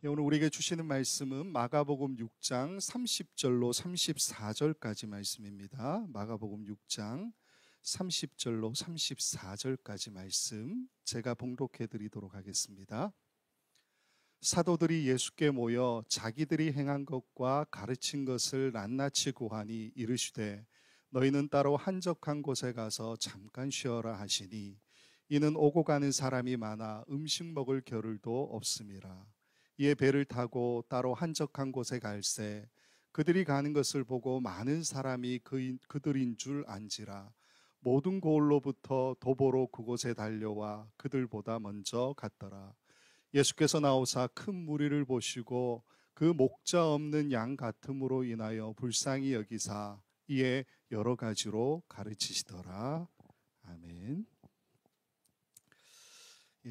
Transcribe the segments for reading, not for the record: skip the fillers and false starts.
오늘 우리에게 주시는 말씀은 마가복음 6장 30절로 34절까지 말씀입니다. 마가복음 6장 30절로 34절까지 말씀 제가 봉독해 드리도록 하겠습니다. 사도들이 예수께 모여 자기들이 행한 것과 가르친 것을 낱낱이 고하니 이르시되 너희는 따로 한적한 곳에 가서 잠깐 쉬어라 하시니 이는 오고 가는 사람이 많아 음식 먹을 겨를도 없음이라. 이에 배를 타고 따로 한적한 곳에 갈새 그들이 가는 것을 보고 많은 사람이 그들인 줄 안지라. 모든 고을로부터 도보로 그곳에 달려와 그들보다 먼저 갔더라. 예수께서 나오사 큰 무리를 보시고 그 목자 없는 양 같음으로 인하여 불쌍히 여기사 이에 여러 가지로 가르치시더라. 아멘.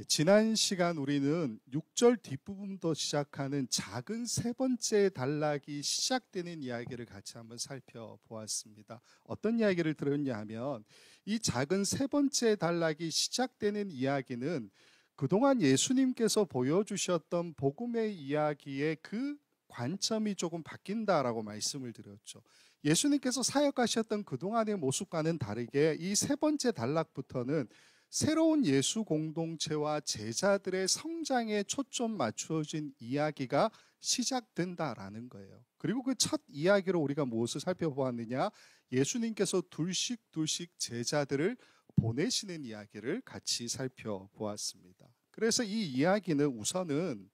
지난 시간 우리는 6절 뒷부분부터 시작하는 작은 세 번째 단락이 시작되는 이야기를 같이 한번 살펴보았습니다. 어떤 이야기를 들었냐 하면 이 작은 세 번째 단락이 시작되는 이야기는 그동안 예수님께서 보여주셨던 복음의 이야기의 그 관점이 조금 바뀐다라고 말씀을 드렸죠. 예수님께서 사역하셨던 그동안의 모습과는 다르게 이 세 번째 단락부터는 새로운 예수 공동체와 제자들의 성장에 초점 맞추어진 이야기가 시작된다라는 거예요. 그리고 그 첫 이야기로 우리가 무엇을 살펴보았느냐? 예수님께서 둘씩 제자들을 보내시는 이야기를 같이 살펴보았습니다. 그래서 이 이야기는 우선은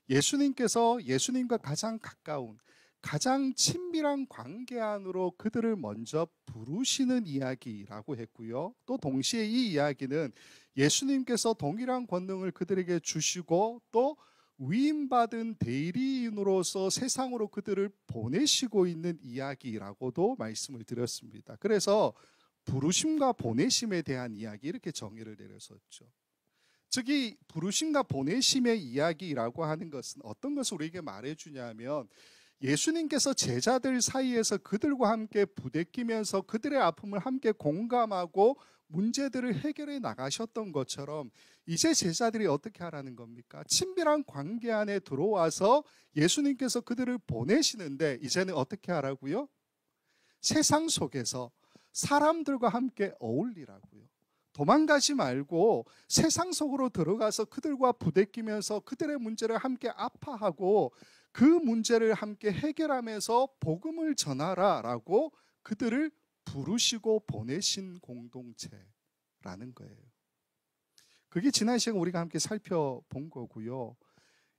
예수님께서 예수님과 가장 가까운 가장 친밀한 관계 안으로 그들을 먼저 부르시는 이야기라고 했고요. 또 동시에 이 이야기는 예수님께서 동일한 권능을 그들에게 주시고 또 위임받은 대리인으로서 세상으로 그들을 보내시고 있는 이야기라고도 말씀을 드렸습니다. 그래서 부르심과 보내심에 대한 이야기 이렇게 정의를 내렸었죠. 즉 이 부르심과 보내심의 이야기라고 하는 것은 어떤 것을 우리에게 말해주냐면 예수님께서 제자들 사이에서 그들과 함께 부대끼면서 그들의 아픔을 함께 공감하고 문제들을 해결해 나가셨던 것처럼 이제 제자들이 어떻게 하라는 겁니까? 친밀한 관계 안에 들어와서 예수님께서 그들을 보내시는데 이제는 어떻게 하라고요? 세상 속에서 사람들과 함께 어울리라고요. 도망가지 말고 세상 속으로 들어가서 그들과 부대끼면서 그들의 문제를 함께 아파하고 그 문제를 함께 해결하면서 복음을 전하라라고 그들을 부르시고 보내신 공동체라는 거예요. 그게 지난 시간 우리가 함께 살펴본 거고요.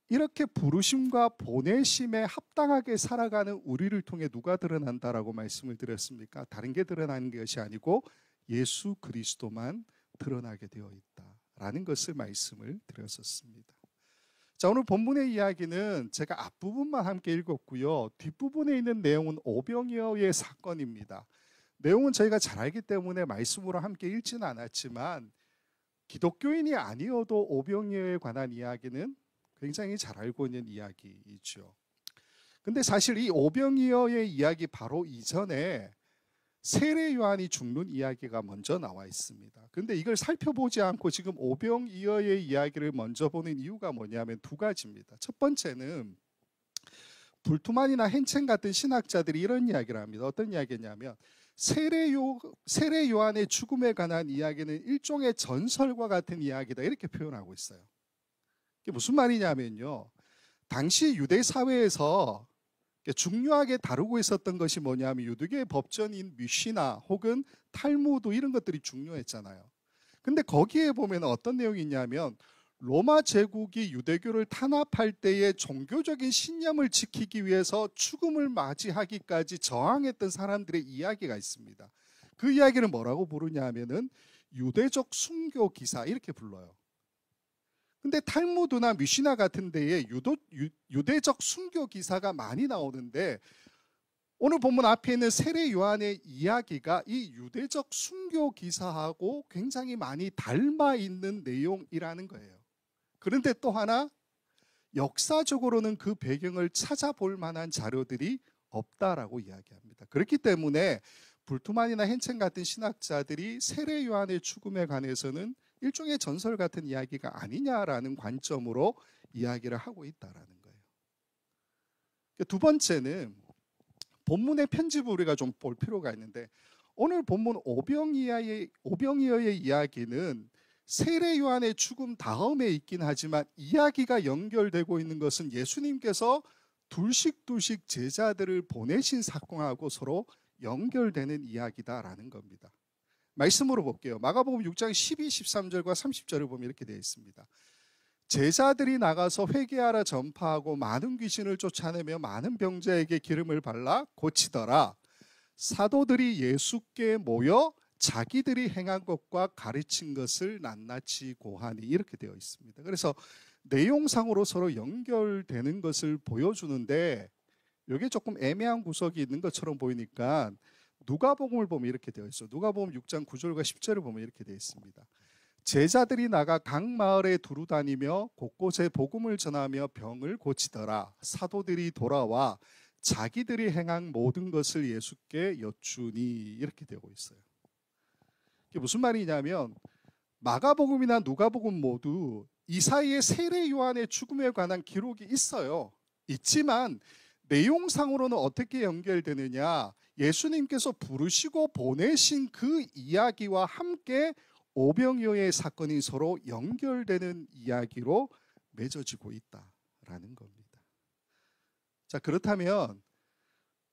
이렇게 부르심과 보내심에 합당하게 살아가는 우리를 통해 누가 드러난다라고 말씀을 드렸습니까? 다른 게 드러나는 것이 아니고 예수 그리스도만 드러나게 되어 있다라는 것을 말씀을 드렸었습니다. 자, 오늘 본문의 이야기는 제가 앞부분만 함께 읽었고요. 뒷부분에 있는 내용은 오병이어의 사건입니다. 내용은 저희가 잘 알기 때문에 말씀으로 함께 읽지는 않았지만 기독교인이 아니어도 오병이어에 관한 이야기는 굉장히 잘 알고 있는 이야기이죠. 근데 사실 이 오병이어의 이야기 바로 이전에 세례 요한이 죽는 이야기가 먼저 나와 있습니다. 그런데 이걸 살펴보지 않고 지금 오병이어의 이야기를 먼저 보는 이유가 뭐냐면 두 가지입니다. 첫 번째는 불투만이나 헨첸 같은 신학자들이 이런 이야기를 합니다. 어떤 이야기냐면 세례 요한의 죽음에 관한 이야기는 일종의 전설과 같은 이야기다 이렇게 표현하고 있어요. 이게 무슨 말이냐면요. 당시 유대 사회에서 중요하게 다루고 있었던 것이 뭐냐면 유대교의 법전인 미시나 혹은 탈무드 이런 것들이 중요했잖아요. 근데 거기에 보면 어떤 내용이 있냐면 로마 제국이 유대교를 탄압할 때에 종교적인 신념을 지키기 위해서 죽음을 맞이하기까지 저항했던 사람들의 이야기가 있습니다. 그 이야기를 뭐라고 부르냐면은 유대적 순교 기사 이렇게 불러요. 근데 탈무드나 미시나 같은 데에 유대적 순교 기사가 많이 나오는데 오늘 본문 앞에 있는 세례 요한의 이야기가 이 유대적 순교 기사하고 굉장히 많이 닮아 있는 내용이라는 거예요. 그런데 또 하나 역사적으로는 그 배경을 찾아볼 만한 자료들이 없다라고 이야기합니다. 그렇기 때문에 불투만이나 헨첸 같은 신학자들이 세례 요한의 죽음에 관해서는 일종의 전설 같은 이야기가 아니냐라는 관점으로 이야기를 하고 있다라는 거예요. 두 번째는 본문의 편집을 우리가 좀 볼 필요가 있는데, 오늘 본문 오병이어의 이야기는 세례 요한의 죽음 다음에 있긴 하지만 이야기가 연결되고 있는 것은 예수님께서 둘씩 제자들을 보내신 사건하고 서로 연결되는 이야기다라는 겁니다. 말씀으로 볼게요. 마가복음 6장 12, 13절과 30절을 보면 이렇게 되어 있습니다. 제자들이 나가서 회개하라 전파하고 많은 귀신을 쫓아내며 많은 병자에게 기름을 발라 고치더라. 사도들이 예수께 모여 자기들이 행한 것과 가르친 것을 낱낱이 고하니, 이렇게 되어 있습니다. 그래서 내용상으로 서로 연결되는 것을 보여주는데, 이게 조금 애매한 구석이 있는 것처럼 보이니까 누가복음을 보면 이렇게 되어 있어요. 누가복음 6장 9절과 10절을 보면 이렇게 되어 있습니다. 제자들이 나가 각 마을에 두루 다니며 곳곳에 복음을 전하며 병을 고치더라. 사도들이 돌아와 자기들이 행한 모든 것을 예수께 여쭈니, 이렇게 되고 있어요. 이게 무슨 말이냐면, 마가복음이나 누가복음 모두 이 사이에 세례 요한의 죽음에 관한 기록이 있어요. 있지만 내용상으로는 어떻게 연결되느냐, 예수님께서 부르시고 보내신 그 이야기와 함께 오병이어의 사건이 서로 연결되는 이야기로 맺어지고 있다라는 겁니다. 자, 그렇다면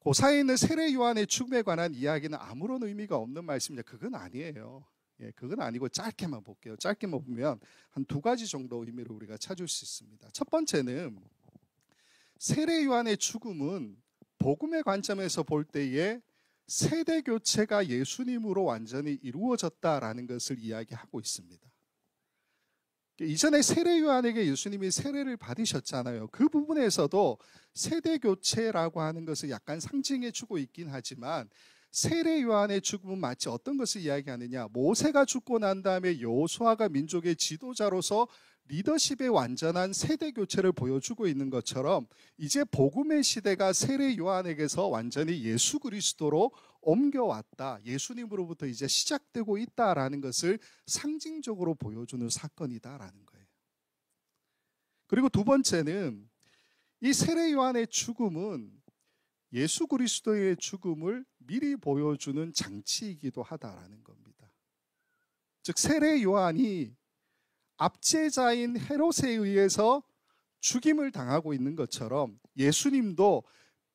그 사이에 있는 세례 요한의 죽음에 관한 이야기는 아무런 의미가 없는 말씀입니다. 그건 아니에요. 그건 아니고 짧게만 볼게요. 짧게만 보면 한 두 가지 정도 의미를 우리가 찾을 수 있습니다. 첫 번째는 세례 요한의 죽음은 복음의 관점에서 볼 때에 세대 교체가 예수님으로 완전히 이루어졌다라는 것을 이야기하고 있습니다. 이전에 세례 요한에게 예수님이 세례를 받으셨잖아요. 그 부분에서도 세대 교체라고 하는 것을 약간 상징해 주고 있긴 하지만, 세례 요한의 죽음은 마치 어떤 것을 이야기하느냐, 모세가 죽고 난 다음에 여호수아가 민족의 지도자로서 리더십의 완전한 세대 교체를 보여주고 있는 것처럼, 이제 복음의 시대가 세례 요한에게서 완전히 예수 그리스도로 옮겨왔다, 예수님으로부터 이제 시작되고 있다라는 것을 상징적으로 보여주는 사건이다라는 거예요. 그리고 두 번째는 이 세례 요한의 죽음은 예수 그리스도의 죽음을 미리 보여주는 장치이기도 하다라는 겁니다. 즉, 세례 요한이 압제자인 헤롯에 의해서 죽임을 당하고 있는 것처럼 예수님도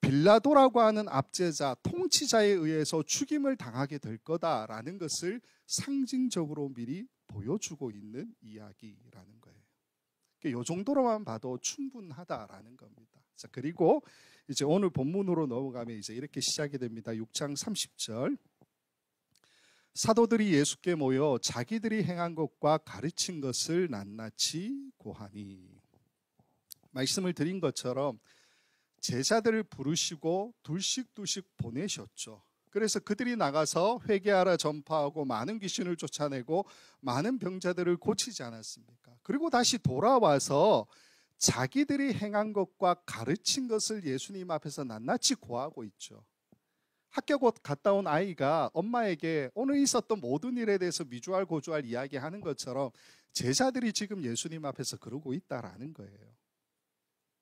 빌라도라고 하는 압제자, 통치자에 의해서 죽임을 당하게 될 거다라는 것을 상징적으로 미리 보여주고 있는 이야기라는 거예요. 이 정도로만 봐도 충분하다라는 겁니다. 자, 그리고 이제 오늘 본문으로 넘어가면 이제 이렇게 시작이 됩니다. 6장 30절. 사도들이 예수께 모여 자기들이 행한 것과 가르친 것을 낱낱이 고하니. 말씀을 드린 것처럼 제자들을 부르시고 둘씩 보내셨죠. 그래서 그들이 나가서 회개하라 전파하고 많은 귀신을 쫓아내고 많은 병자들을 고치지 않았습니까? 그리고 다시 돌아와서 자기들이 행한 것과 가르친 것을 예수님 앞에서 낱낱이 고하고 있죠. 학교 곧 갔다 온 아이가 엄마에게 오늘 있었던 모든 일에 대해서 미주알 고주알 이야기하는 것처럼 제자들이 지금 예수님 앞에서 그러고 있다라는 거예요.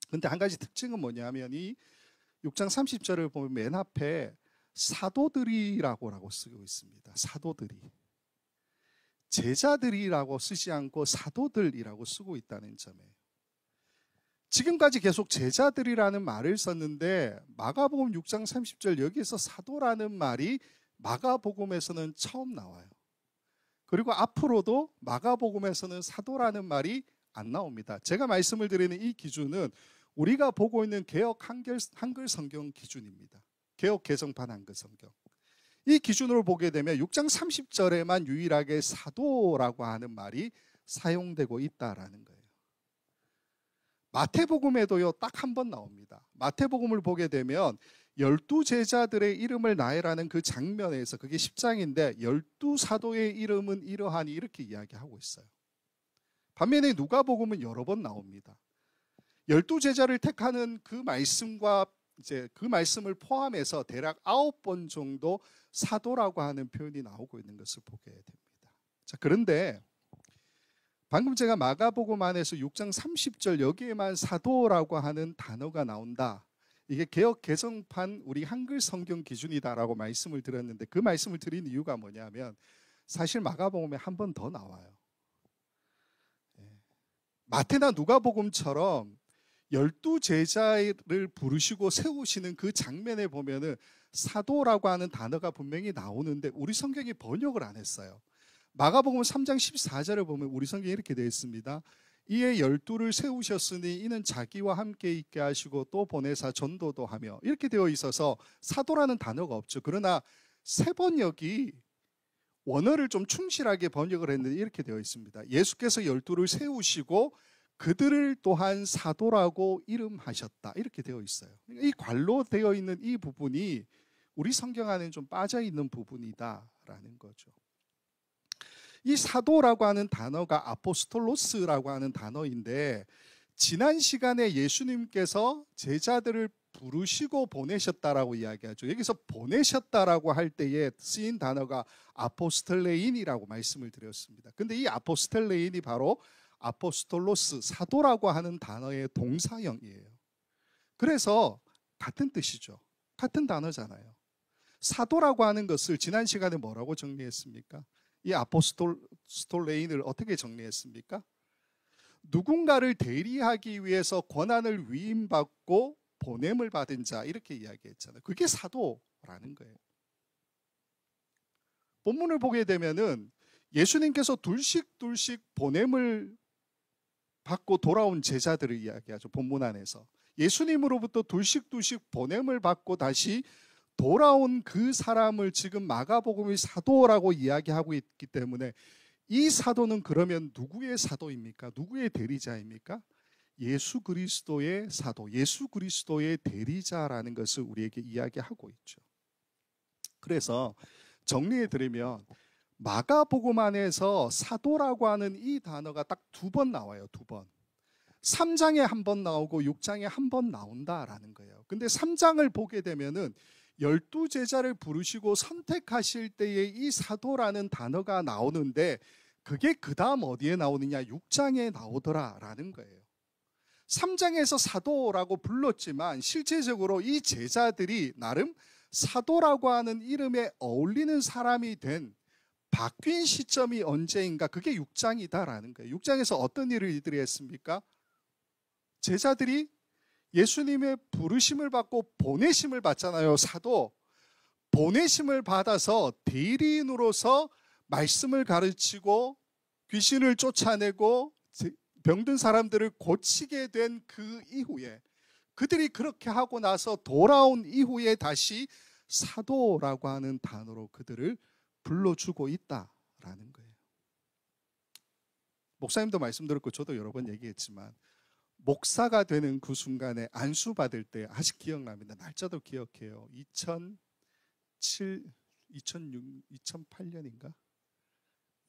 그런데 한 가지 특징은 뭐냐면, 이 6장 30절을 보면 맨 앞에 사도들이라고 쓰고 있습니다. 사도들이. 제자들이라고 쓰지 않고 사도들이라고 쓰고 있다는 점이에요. 지금까지 계속 제자들이라는 말을 썼는데 마가복음 6장 30절 여기에서 사도라는 말이 마가복음에서는 처음 나와요. 그리고 앞으로도 마가복음에서는 사도라는 말이 안 나옵니다. 제가 말씀을 드리는 이 기준은 우리가 보고 있는 개역 한글 성경 기준입니다. 개역 개정판 한글 성경. 이 기준으로 보게 되면 6장 30절에만 유일하게 사도라고 하는 말이 사용되고 있다라는 거예요. 마태복음에도요, 딱 한 번 나옵니다. 마태복음을 보게 되면 12제자들의 이름을 나열하는 그 장면에서, 그게 10장인데 12사도의 이름은 이러하니 이렇게 이야기하고 있어요. 반면에 누가복음은 여러 번 나옵니다. 12제자를 택하는 그 말씀과 이제 그 말씀을 포함해서 대략 9번 정도 사도라고 하는 표현이 나오고 있는 것을 보게 됩니다. 자, 그런데 방금 제가 마가복음 안에서 6장 30절 여기에만 사도라고 하는 단어가 나온다, 이게 개역 개정판 우리 한글 성경 기준이다라고 말씀을 드렸는데, 그 말씀을 드린 이유가 뭐냐면 사실 마가복음에 한 번 더 나와요. 마태나 누가복음처럼 12제자를 부르시고 세우시는 그 장면에 보면은 사도라고 하는 단어가 분명히 나오는데 우리 성경이 번역을 안 했어요. 마가복음 3장 14절을 보면 우리 성경에 이렇게 되어 있습니다. 이에 12를 세우셨으니 이는 자기와 함께 있게 하시고 또 보내사 전도도 하며, 이렇게 되어 있어서 사도라는 단어가 없죠. 그러나 새 번역이 원어를 좀 충실하게 번역을 했는데 이렇게 되어 있습니다. 예수께서 12를 세우시고 그들을 또한 사도라고 이름하셨다, 이렇게 되어 있어요. 이 관로되어 있는 이 부분이 우리 성경 안에 좀 빠져 있는 부분이다라는 거죠. 이 사도라고 하는 단어가 아포스톨로스라고 하는 단어인데, 지난 시간에 예수님께서 제자들을 부르시고 보내셨다라고 이야기하죠. 여기서 보내셨다라고 할 때에 쓰인 단어가 아포스텔레인이라고 말씀을 드렸습니다. 근데 이 아포스텔레인이 바로 아포스톨로스, 사도라고 하는 단어의 동사형이에요. 그래서 같은 뜻이죠. 같은 단어잖아요. 사도라고 하는 것을 지난 시간에 뭐라고 정리했습니까? 이 아포스톨레인을 어떻게 정리했습니까? 누군가를 대리하기 위해서 권한을 위임받고 보냄을 받은 자, 이렇게 이야기했잖아요. 그게 사도라는 거예요. 본문을 보게 되면은 예수님께서 둘씩 보냄을 받고 돌아온 제자들을 이야기하죠. 본문 안에서 예수님으로부터 둘씩 보냄을 받고 다시 돌아온 그 사람을 지금 마가복음의 사도라고 이야기하고 있기 때문에, 이 사도는 그러면 누구의 사도입니까? 누구의 대리자입니까? 예수 그리스도의 사도, 예수 그리스도의 대리자라는 것을 우리에게 이야기하고 있죠. 그래서 정리해 드리면 마가복음 안에서 사도라고 하는 이 단어가 딱 2번 나와요. 2번. 3장에 한 번 나오고 6장에 한 번 나온다라는 거예요. 근데 3장을 보게 되면은 12제자를 부르시고 선택하실 때에 이 사도라는 단어가 나오는데, 그게 그 다음 어디에 나오느냐? 6장에 나오더라라는 거예요. 3장에서 사도라고 불렀지만 실제적으로 이 제자들이 나름 사도라고 하는 이름에 어울리는 사람이 된, 바뀐 시점이 언제인가? 그게 6장이다라는 거예요. 6장에서 어떤 일을 이들이 했습니까? 제자들이 예수님의 부르심을 받고 보내심을 받잖아요. 사도. 보내심을 받아서 대리인으로서 말씀을 가르치고 귀신을 쫓아내고 병든 사람들을 고치게 된 그 이후에, 그들이 그렇게 하고 나서 돌아온 이후에 다시 사도라고 하는 단어로 그들을 불러주고 있다라는 거예요. 목사님도 말씀드렸고 저도 여러 번 얘기했지만, 목사가 되는 그 순간에 안수 받을 때 아직 기억납니다. 날짜도 기억해요. 2007, 2006, 2008년인가?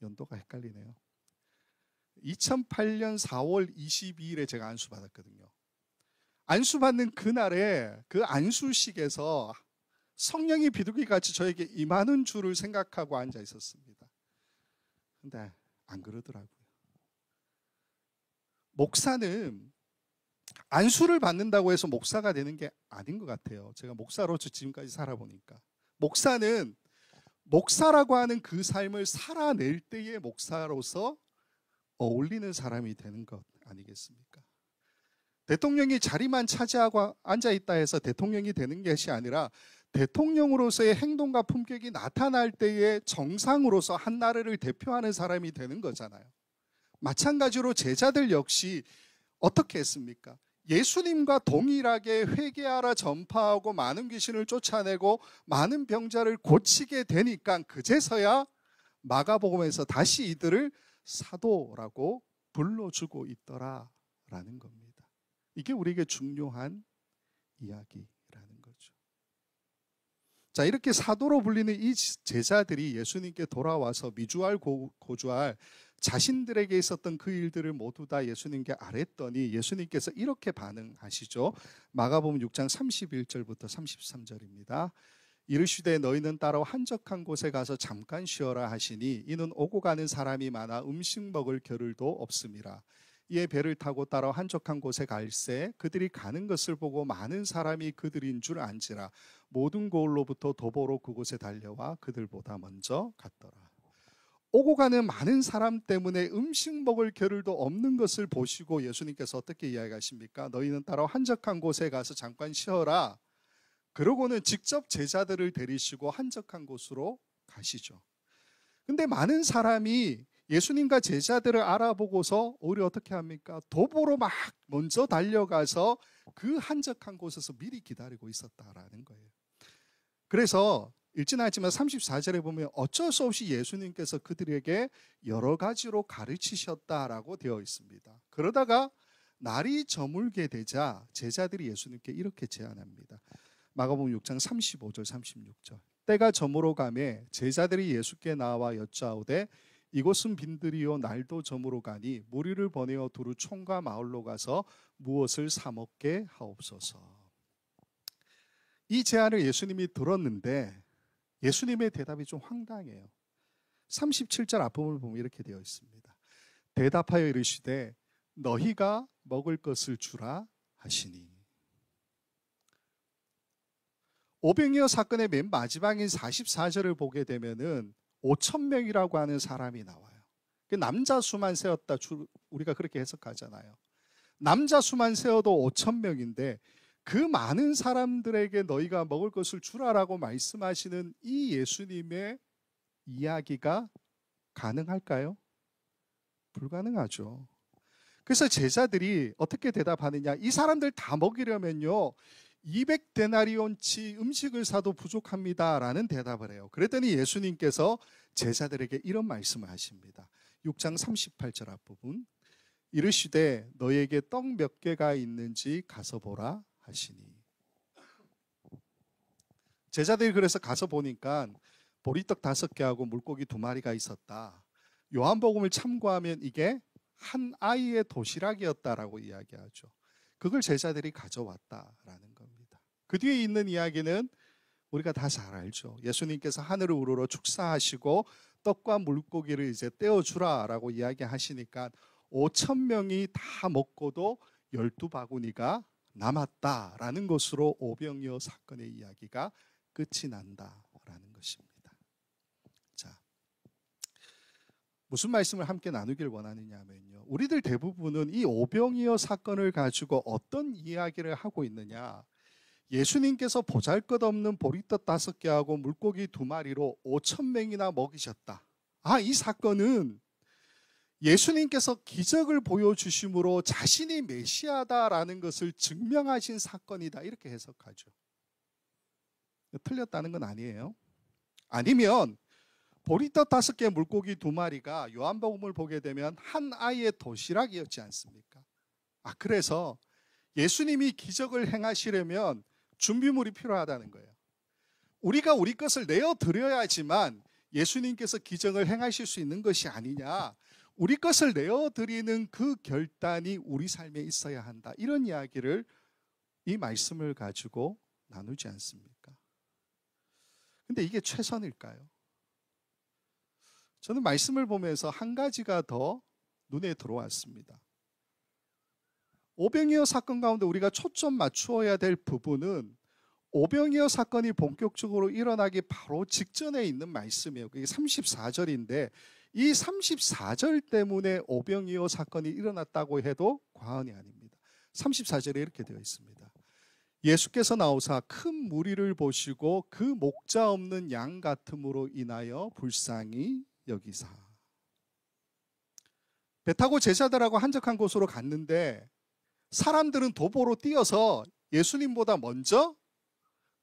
연도가 헷갈리네요. 2008년 4월 22일에 제가 안수 받았거든요. 안수 받는 그날에 그 안수식에서 성령이 비둘기같이 저에게 임하는 줄을 생각하고 앉아 있었습니다. 근데 안 그러더라고요. 목사는 안수를 받는다고 해서 목사가 되는 게 아닌 것 같아요. 제가 목사로서 지금까지 살아보니까. 목사는 목사라고 하는 그 삶을 살아낼 때의 목사로서 어울리는 사람이 되는 것 아니겠습니까? 대통령이 자리만 차지하고 앉아있다 해서 대통령이 되는 것이 아니라, 대통령으로서의 행동과 품격이 나타날 때의 정상으로서 한 나라를 대표하는 사람이 되는 거잖아요. 마찬가지로 제자들 역시 어떻게 했습니까? 예수님과 동일하게 회개하라 전파하고 많은 귀신을 쫓아내고 많은 병자를 고치게 되니까 그제서야 마가복음에서 다시 이들을 사도라고 불러주고 있더라라는 겁니다. 이게 우리에게 중요한 이야기라는 거죠. 자, 이렇게 사도로 불리는 이 제자들이 예수님께 돌아와서 미주알 고주알 자신들에게 있었던 그 일들을 모두 다 예수님께 아뢰더니 예수님께서 이렇게 반응하시죠. 마가복음 6장 31절부터 33절입니다. 이르시되 너희는 따로 한적한 곳에 가서 잠깐 쉬어라 하시니, 이는 오고 가는 사람이 많아 음식 먹을 겨를도 없음이라. 이에 배를 타고 따라 한적한 곳에 갈새 그들이 가는 것을 보고 많은 사람이 그들인 줄 안지라. 모든 고을로부터 도보로 그곳에 달려와 그들보다 먼저 갔더라. 오고 가는 많은 사람 때문에 음식 먹을 겨를도 없는 것을 보시고 예수님께서 어떻게 이야기하십니까? 너희는 따라 한적한 곳에 가서 잠깐 쉬어라. 그러고는 직접 제자들을 데리시고 한적한 곳으로 가시죠. 근데 많은 사람이 예수님과 제자들을 알아보고서 오히려 어떻게 합니까? 도보로 막 먼저 달려가서 그 한적한 곳에서 미리 기다리고 있었다라는 거예요. 그래서 읽지는 않지만 34절에 보면 어쩔 수 없이 예수님께서 그들에게 여러 가지로 가르치셨다라고 되어 있습니다. 그러다가 날이 저물게 되자 제자들이 예수님께 이렇게 제안합니다. 마가복음 6장 35절 36절. 때가 저물어 가매 제자들이 예수께 나와 여짜오되 이곳은 빈들이요 날도 저물어 가니 무리를 보내어 두루 촌과 마을로 가서 무엇을 사 먹게 하옵소서. 이 제안을 예수님이 들었는데 예수님의 대답이 좀 황당해요. 37절 앞부분을 보면 이렇게 되어 있습니다. 대답하여 이르시되 너희가 먹을 것을 주라 하시니. 오병이어 사건의 맨 마지막인 44절을 보게 되면은 5,000명이라고 하는 사람이 나와요. 남자 수만 세었다 우리가 그렇게 해석하잖아요. 남자 수만 세어도 5,000명인데 그 많은 사람들에게 너희가 먹을 것을 주라라고 말씀하시는 이 예수님의 이야기가 가능할까요? 불가능하죠. 그래서 제자들이 어떻게 대답하느냐? 이 사람들 다 먹이려면요 200데나리온치 음식을 사도 부족합니다라는 대답을 해요. 그랬더니 예수님께서 제자들에게 이런 말씀을 하십니다. 6장 38절 앞부분. 이르시되 너희에게 떡 몇 개가 있는지 가서 보라 하시니. 제자들이 그래서 가서 보니까 보리떡 5개하고 물고기 2마리가 있었다. 요한복음을 참고하면 이게 한 아이의 도시락이었다라고 이야기하죠. 그걸 제자들이 가져왔다라는 겁니다. 그 뒤에 있는 이야기는 우리가 다 잘 알죠. 예수님께서 하늘을 우러러 축사하시고 떡과 물고기를 이제 떼어주라라고 이야기하시니까 5,000명이 다 먹고도 12바구니가 남았다라는 것으로 오병이어 사건의 이야기가 끝이 난다라는 것입니다. 자, 무슨 말씀을 함께 나누길 원하느냐 하면요. 우리들 대부분은 이 오병이어 사건을 가지고 어떤 이야기를 하고 있느냐. 예수님께서 보잘것없는 보리떡 5개하고 물고기 2마리로 5,000명이나 먹이셨다. 이 사건은 예수님께서 기적을 보여주심으로 자신이 메시아다라는 것을 증명하신 사건이다. 이렇게 해석하죠. 틀렸다는 건 아니에요. 아니면 보리떡 5개 물고기 2마리가 요한복음을 보게 되면 한 아이의 도시락이었지 않습니까? 그래서 예수님이 기적을 행하시려면 준비물이 필요하다는 거예요. 우리가 우리 것을 내어드려야지만 예수님께서 기적을 행하실 수 있는 것이 아니냐. 우리 것을 내어드리는 그 결단이 우리 삶에 있어야 한다. 이런 이야기를 이 말씀을 가지고 나누지 않습니까? 근데 이게 최선일까요? 저는 말씀을 보면서 한 가지가 더 눈에 들어왔습니다. 오병이어 사건 가운데 우리가 초점 맞추어야 될 부분은 오병이어 사건이 본격적으로 일어나기 바로 직전에 있는 말씀이에요. 그게 34절인데 이 34절 때문에 오병이어 사건이 일어났다고 해도 과언이 아닙니다. 34절에 이렇게 되어 있습니다. 예수께서 나오사 큰 무리를 보시고 그 목자 없는 양 같음으로 인하여 불쌍히 여기사. 배 타고 제자들하고 한적한 곳으로 갔는데 사람들은 도보로 뛰어서 예수님보다 먼저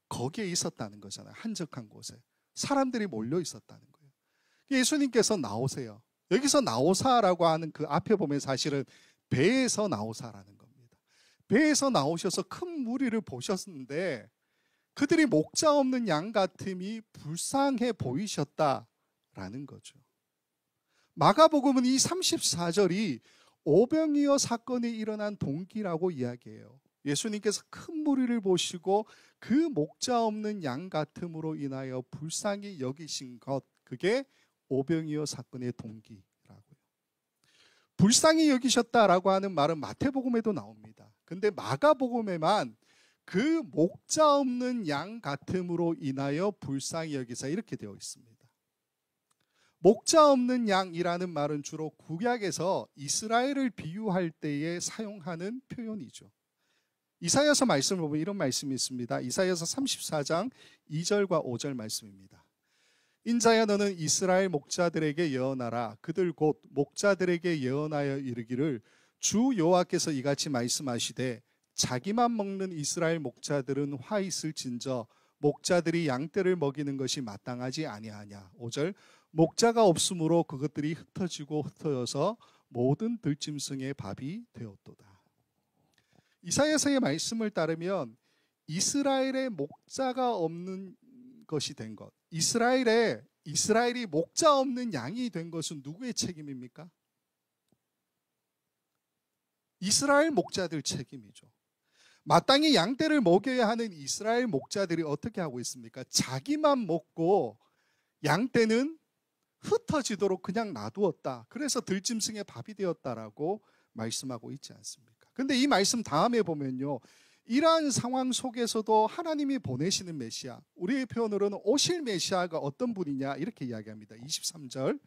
거기에 있었다는 거잖아요. 한적한 곳에 사람들이 몰려 있었다는 거예요. 예수님께서 나오세요. 여기서 나오사라고 하는 그 앞에 보면 사실은 배에서 나오사라는 겁니다. 배에서 나오셔서 큰 무리를 보셨는데 그들이 목자 없는 양 같음이 불쌍해 보이셨다라는 거죠. 마가복음은 이 34절이 오병이어 사건이 일어난 동기라고 이야기해요. 예수님께서 큰 무리를 보시고 그 목자 없는 양 같음으로 인하여 불쌍히 여기신 것, 그게 오병이어 사건의 동기라고요. 불쌍히 여기셨다라고 하는 말은 마태복음에도 나옵니다. 근데 마가복음에만 그 목자 없는 양 같음으로 인하여 불쌍히 여기사 이렇게 되어 있습니다. 목자 없는 양이라는 말은 주로 구약에서 이스라엘을 비유할 때에 사용하는 표현이죠. 이사야서 말씀을 보면 이런 말씀이 있습니다. 이사야서 34장 2절과 5절 말씀입니다. 인자야 너는 이스라엘 목자들에게 예언하라. 그들 곧 목자들에게 예언하여 이르기를 주 여호와께서 이같이 말씀하시되 자기만 먹는 이스라엘 목자들은 화 있을진저 목자들이 양떼를 먹이는 것이 마땅하지 아니하냐. 5절 목자가 없으므로 그것들이 흩어지고 흩어져서 모든 들짐승의 밥이 되었도다. 이사야서의 말씀을 따르면 이스라엘의 목자가 없는 것이 된 것, 이스라엘이 목자 없는 양이 된 것은 누구의 책임입니까? 이스라엘 목자들 책임이죠. 마땅히 양떼를 먹여야 하는 이스라엘 목자들이 어떻게 하고 있습니까? 자기만 먹고 양떼는 흩어지도록 그냥 놔두었다. 그래서 들짐승의 밥이 되었다라고 말씀하고 있지 않습니까? 근데 이 말씀 다음에 보면요, 이러한 상황 속에서도 하나님이 보내시는 메시아, 우리의 표현으로는 오실 메시아가 어떤 분이냐 이렇게 이야기합니다. 23절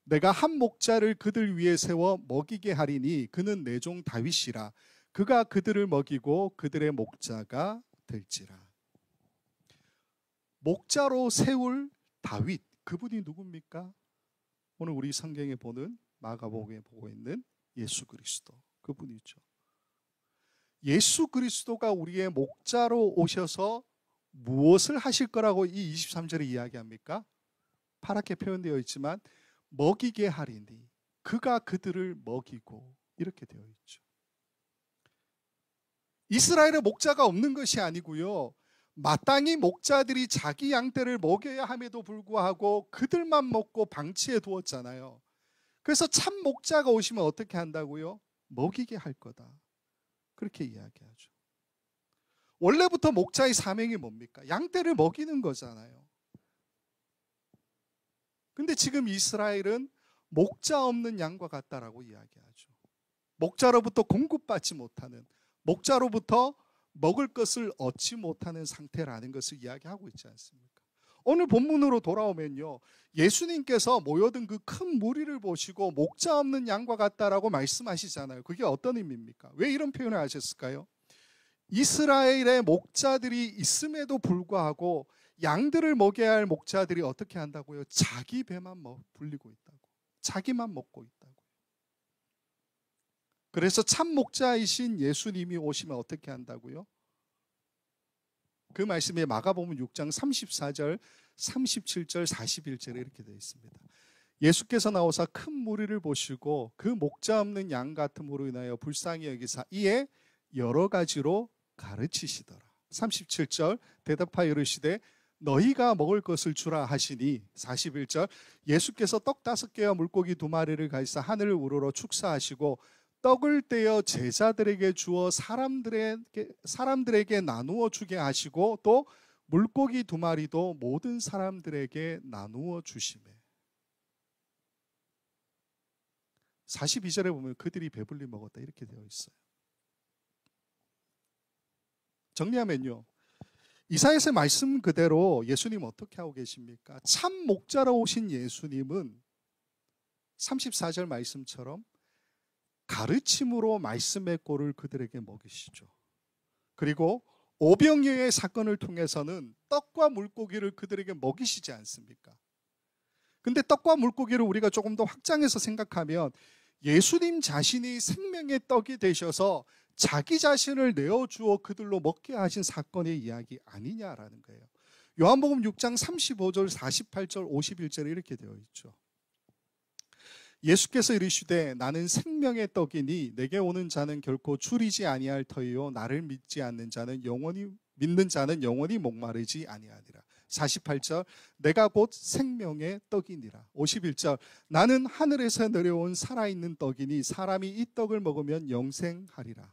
내가 한 목자를 그들 위에 세워 먹이게 하리니 그는 내 종 다윗이라. 그가 그들을 먹이고 그들의 목자가 될지라. 목자로 세울 다윗, 그분이 누굽니까? 오늘 우리 성경에 보는 마가복음에 보고 있는 예수 그리스도, 그분이죠. 예수 그리스도가 우리의 목자로 오셔서 무엇을 하실 거라고 이 23절에 이야기합니까? 파랗게 표현되어 있지만 먹이게 하리니 그가 그들을 먹이고 이렇게 되어 있죠. 이스라엘의 목자가 없는 것이 아니고요, 마땅히 목자들이 자기 양떼를 먹여야 함에도 불구하고 그들만 먹고 방치해 두었잖아요. 그래서 참 목자가 오시면 어떻게 한다고요? 먹이게 할 거다, 그렇게 이야기하죠. 원래부터 목자의 사명이 뭡니까? 양떼를 먹이는 거잖아요. 근데 지금 이스라엘은 목자 없는 양과 같다라고 이야기하죠. 목자로부터 공급받지 못하는, 목자로부터 먹을 것을 얻지 못하는 상태라는 것을 이야기하고 있지 않습니까? 오늘 본문으로 돌아오면요, 예수님께서 모여든 그 큰 무리를 보시고 목자 없는 양과 같다라고 말씀하시잖아요. 그게 어떤 의미입니까? 왜 이런 표현을 하셨을까요? 이스라엘의 목자들이 있음에도 불구하고 양들을 먹여야 할 목자들이 어떻게 한다고요? 자기 배만 불리고 있다고, 자기만 먹고 있다고. 그래서 참 목자이신 예수님이 오시면 어떻게 한다고요? 그 말씀에 마가복음 6장 34절, 37절, 41절에 이렇게 되어 있습니다. 예수께서 나오사 큰 무리를 보시고 그 목자 없는 양 같음으로 인하여 불쌍히 여기사 이에 여러 가지로 가르치시더라. 37절 대답하여 이르시되 너희가 먹을 것을 주라 하시니, 41절 예수께서 떡 5개와 물고기 2마리를 가지사 하늘을 우러러 축사하시고 떡을 떼어 제자들에게 주어 사람들에게 나누어 주게 하시고 또 물고기 2마리도 모든 사람들에게 나누어 주시매. 42절에 보면 그들이 배불리 먹었다 이렇게 되어 있어요. 정리하면요, 이사야서의 말씀 그대로 예수님 어떻게 하고 계십니까? 참 목자로 오신 예수님은 34절 말씀처럼 가르침으로 말씀의 꼴을 그들에게 먹이시죠. 그리고 오병이어의 사건을 통해서는 떡과 물고기를 그들에게 먹이시지 않습니까? 근데 떡과 물고기를 우리가 조금 더 확장해서 생각하면 예수님 자신이 생명의 떡이 되셔서 자기 자신을 내어주어 그들로 먹게 하신 사건의 이야기 아니냐라는 거예요. 요한복음 6장 35절, 48절, 51절에 이렇게 되어 있죠. 예수께서 이르시되 나는 생명의 떡이니 내게 오는 자는 결코 줄이지 아니할 터이요 나를 믿는 자는 영원히 목마르지 아니하리라. 48절 내가 곧 생명의 떡이니라. 51절 나는 하늘에서 내려온 살아있는 떡이니 사람이 이 떡을 먹으면 영생하리라.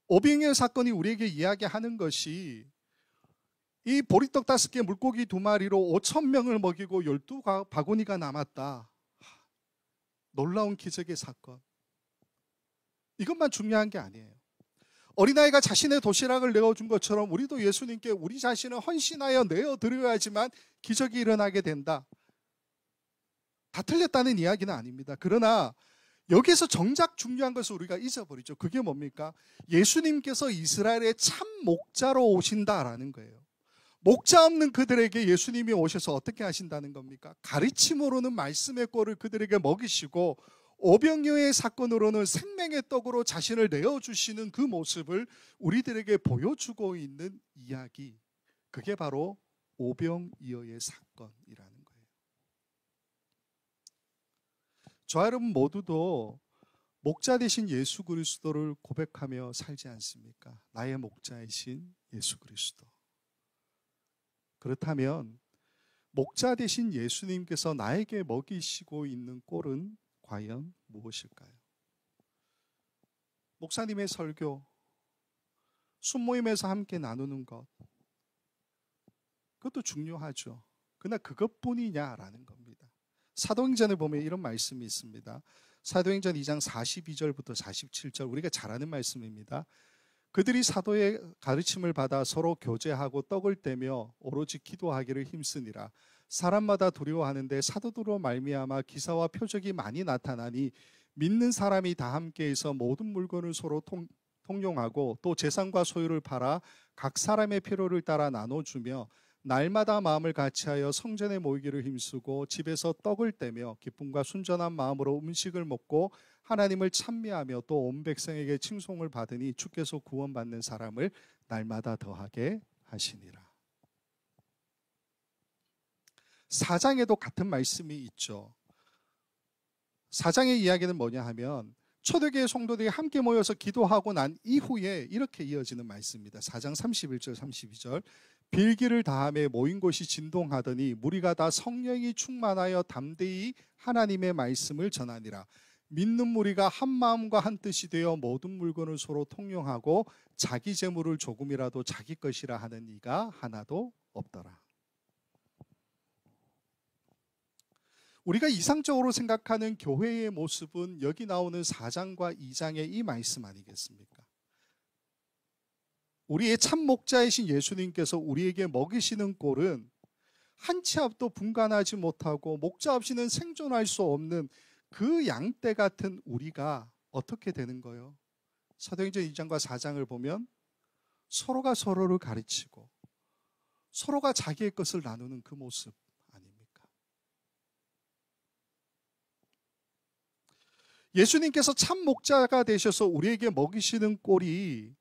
오병이어 사건이 우리에게 이야기하는 것이 이 보리떡 5개 물고기 2마리로 5,000명을 먹이고 12바구니가 남았다. 놀라운 기적의 사건. 이것만 중요한 게 아니에요. 어린아이가 자신의 도시락을 내어준 것처럼 우리도 예수님께 우리 자신을 헌신하여 내어드려야지만 기적이 일어나게 된다. 다 틀렸다는 이야기는 아닙니다. 그러나 여기서 정작 중요한 것을 우리가 잊어버리죠. 그게 뭡니까? 예수님께서 이스라엘의 참 목자로 오신다라는 거예요. 목자 없는 그들에게 예수님이 오셔서 어떻게 하신다는 겁니까? 가르침으로는 말씀의 꼴을 그들에게 먹이시고 오병이어의 사건으로는 생명의 떡으로 자신을 내어주시는 그 모습을 우리들에게 보여주고 있는 이야기. 그게 바로 오병이어의 사건이라는 거예요. 저와 여러분 모두도 목자 되신 예수 그리스도를 고백하며 살지 않습니까? 나의 목자이신 예수 그리스도. 그렇다면 목자 되신 예수님께서 나에게 먹이시고 있는 꼴은 과연 무엇일까요? 목사님의 설교, 순모임에서 함께 나누는 것, 그것도 중요하죠. 그러나 그것뿐이냐라는 겁니다. 사도행전을 보면 이런 말씀이 있습니다. 사도행전 2장 42절부터 47절, 우리가 잘 아는 말씀입니다. 그들이 사도의 가르침을 받아 서로 교제하고 떡을 떼며 오로지 기도하기를 힘쓰니라. 사람마다 두려워하는데 사도들로 말미암아 기사와 표적이 많이 나타나니 믿는 사람이 다 함께해서 모든 물건을 서로 통용하고 또 재산과 소유를 팔아 각 사람의 필요를 따라 나눠주며 날마다 마음을 같이하여 성전에 모이기를 힘쓰고 집에서 떡을 떼며 기쁨과 순전한 마음으로 음식을 먹고 하나님을 찬미하며 또 온 백성에게 칭송을 받으니 주께서 구원받는 사람을 날마다 더하게 하시니라. 4장에도 같은 말씀이 있죠. 4장의 이야기는 뭐냐 하면 초대교회 성도들이 함께 모여서 기도하고 난 이후에 이렇게 이어지는 말씀입니다. 4장 31절 32절 빌기를 다하며 모인 곳이 진동하더니 무리가 다 성령이 충만하여 담대히 하나님의 말씀을 전하니라. 믿는 무리가 한 마음과 한 뜻이 되어 모든 물건을 서로 통용하고 자기 재물을 조금이라도 자기 것이라 하는 이가 하나도 없더라. 우리가 이상적으로 생각하는 교회의 모습은 여기 나오는 4장과 2장의 이 말씀 아니겠습니까? 우리의 참 목자이신 예수님께서 우리에게 먹이시는 꼴은 한 치 앞도 분간하지 못하고 목자 없이는 생존할 수 없는 그 양떼 같은 우리가 어떻게 되는 거예요? 사도행전 2장과 4장을 보면 서로가 서로를 가르치고 서로가 자기의 것을 나누는 그 모습 아닙니까? 예수님께서 참 목자가 되셔서 우리에게 먹이시는 꼴이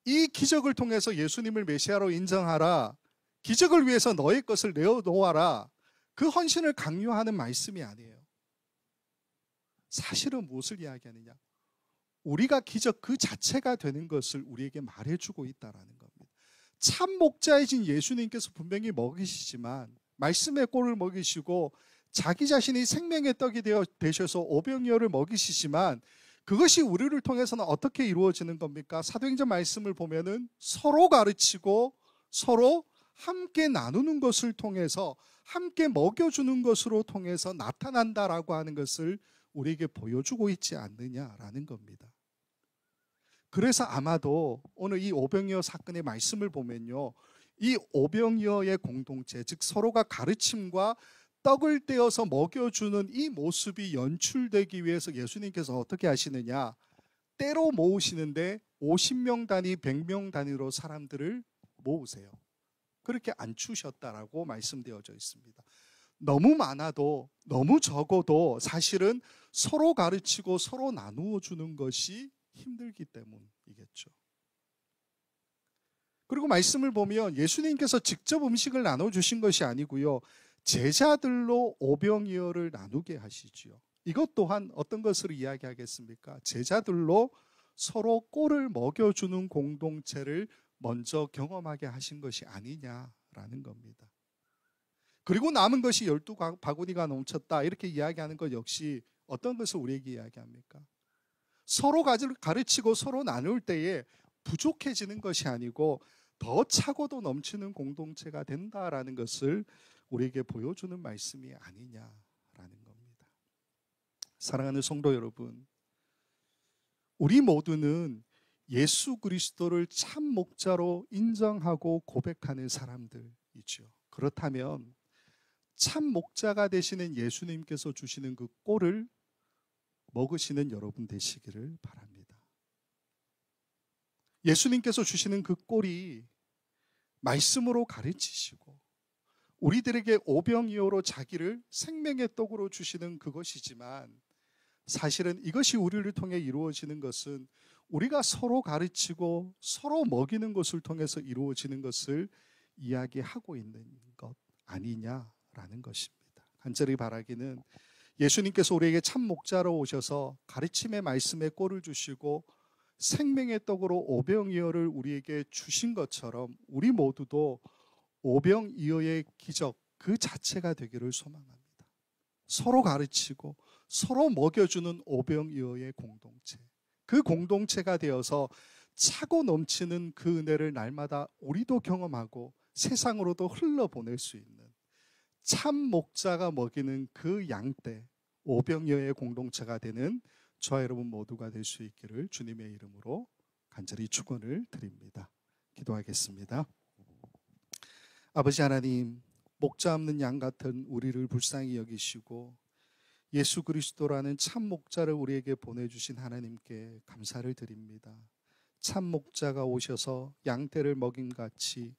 이 기적을 통해서 예수님을 메시아로 인정하라, 기적을 위해서 너의 것을 내어놓아라, 그 헌신을 강요하는 말씀이 아니에요. 사실은 무엇을 이야기하느냐? 우리가 기적 그 자체가 되는 것을 우리에게 말해주고 있다는 겁니다. 참 목자이신 예수님께서 분명히 먹이시지만 말씀의 꼴을 먹이시고 자기 자신이 생명의 떡이 되셔서 오병이어를 먹이시지만 그것이 우리를 통해서는 어떻게 이루어지는 겁니까? 사도행전 말씀을 보면은 서로 가르치고 서로 함께 나누는 것을 통해서 함께 먹여주는 것으로 통해서 나타난다라고 하는 것을 우리에게 보여주고 있지 않느냐라는 겁니다. 그래서 아마도 오늘 이 오병이어 사건의 말씀을 보면요, 이 오병이어의 공동체, 즉 서로가 가르침과 떡을 떼어서 먹여주는 이 모습이 연출되기 위해서 예수님께서 어떻게 하시느냐, 때로 모으시는데 50명 단위, 100명 단위로 사람들을 모으세요. 그렇게 앉추셨다라고 말씀되어져 있습니다. 너무 많아도 너무 적어도 사실은 서로 가르치고 서로 나누어 주는 것이 힘들기 때문이겠죠. 그리고 말씀을 보면 예수님께서 직접 음식을 나눠주신 것이 아니고요, 제자들로 오병이어를 나누게 하시지요. 이것 또한 어떤 것을 이야기하겠습니까? 제자들로 서로 꼴을 먹여주는 공동체를 먼저 경험하게 하신 것이 아니냐라는 겁니다. 그리고 남은 것이 12바구니가 넘쳤다 이렇게 이야기하는 것 역시 어떤 것을 우리에게 이야기합니까? 서로 가르치고 서로 나눌 때에 부족해지는 것이 아니고 더 차고도 넘치는 공동체가 된다라는 것을 우리에게 보여주는 말씀이 아니냐라는 겁니다. 사랑하는 성도 여러분, 우리 모두는 예수 그리스도를 참 목자로 인정하고 고백하는 사람들이죠. 그렇다면 참 목자가 되시는 예수님께서 주시는 그 꼴을 먹으시는 여러분 되시기를 바랍니다. 예수님께서 주시는 그 꼴이 말씀으로 가르치시고 우리들에게 오병이어로 자기를 생명의 떡으로 주시는 그것이지만, 사실은 이것이 우리를 통해 이루어지는 것은 우리가 서로 가르치고 서로 먹이는 것을 통해서 이루어지는 것을 이야기하고 있는 것 아니냐라는 것입니다. 간절히 바라기는 예수님께서 우리에게 참 목자로 오셔서 가르침의 말씀에 꼴을 주시고 생명의 떡으로 오병이어를 우리에게 주신 것처럼 우리 모두도 오병이어의 기적 그 자체가 되기를 소망합니다. 서로 가르치고 서로 먹여주는 오병이어의 공동체, 그 공동체가 되어서 차고 넘치는 그 은혜를 날마다 우리도 경험하고 세상으로도 흘러보낼 수 있는 참 목자가 먹이는 그 양떼 오병이어의 공동체가 되는 저와 여러분 모두가 될 수 있기를 주님의 이름으로 간절히 축원을 드립니다. 기도하겠습니다. 아버지 하나님, 목자 없는 양 같은 우리를 불쌍히 여기시고 예수 그리스도라는 참 목자를 우리에게 보내주신 하나님께 감사를 드립니다. 참 목자가 오셔서 양떼를 먹임같이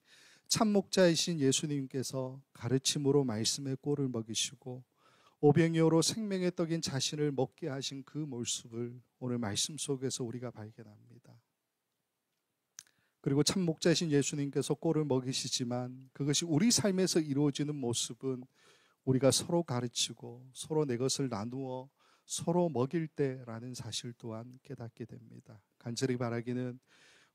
참 목자이신 예수님께서 가르침으로 말씀의 꼴을 먹이시고 오병이어로 생명의 떡인 자신을 먹게 하신 그 모습을 오늘 말씀 속에서 우리가 발견합니다. 그리고 참 목자이신 예수님께서 꼴을 먹이시지만 그것이 우리 삶에서 이루어지는 모습은 우리가 서로 가르치고 서로 내 것을 나누어 서로 먹일 때라는 사실 또한 깨닫게 됩니다. 간절히 바라기는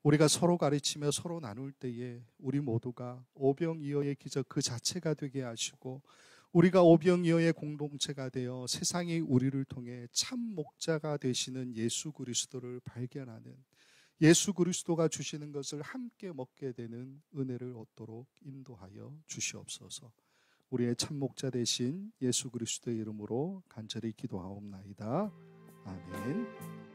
우리가 서로 가르치며 서로 나눌 때에 우리 모두가 오병이어의 기적 그 자체가 되게 하시고 우리가 오병이어의 공동체가 되어 세상이 우리를 통해 참 목자가 되시는 예수 그리스도를 발견하는, 예수 그리스도가 주시는 것을 함께 먹게 되는 은혜를 얻도록 인도하여 주시옵소서. 우리의 참 목자 되신 예수 그리스도의 이름으로 간절히 기도하옵나이다. 아멘.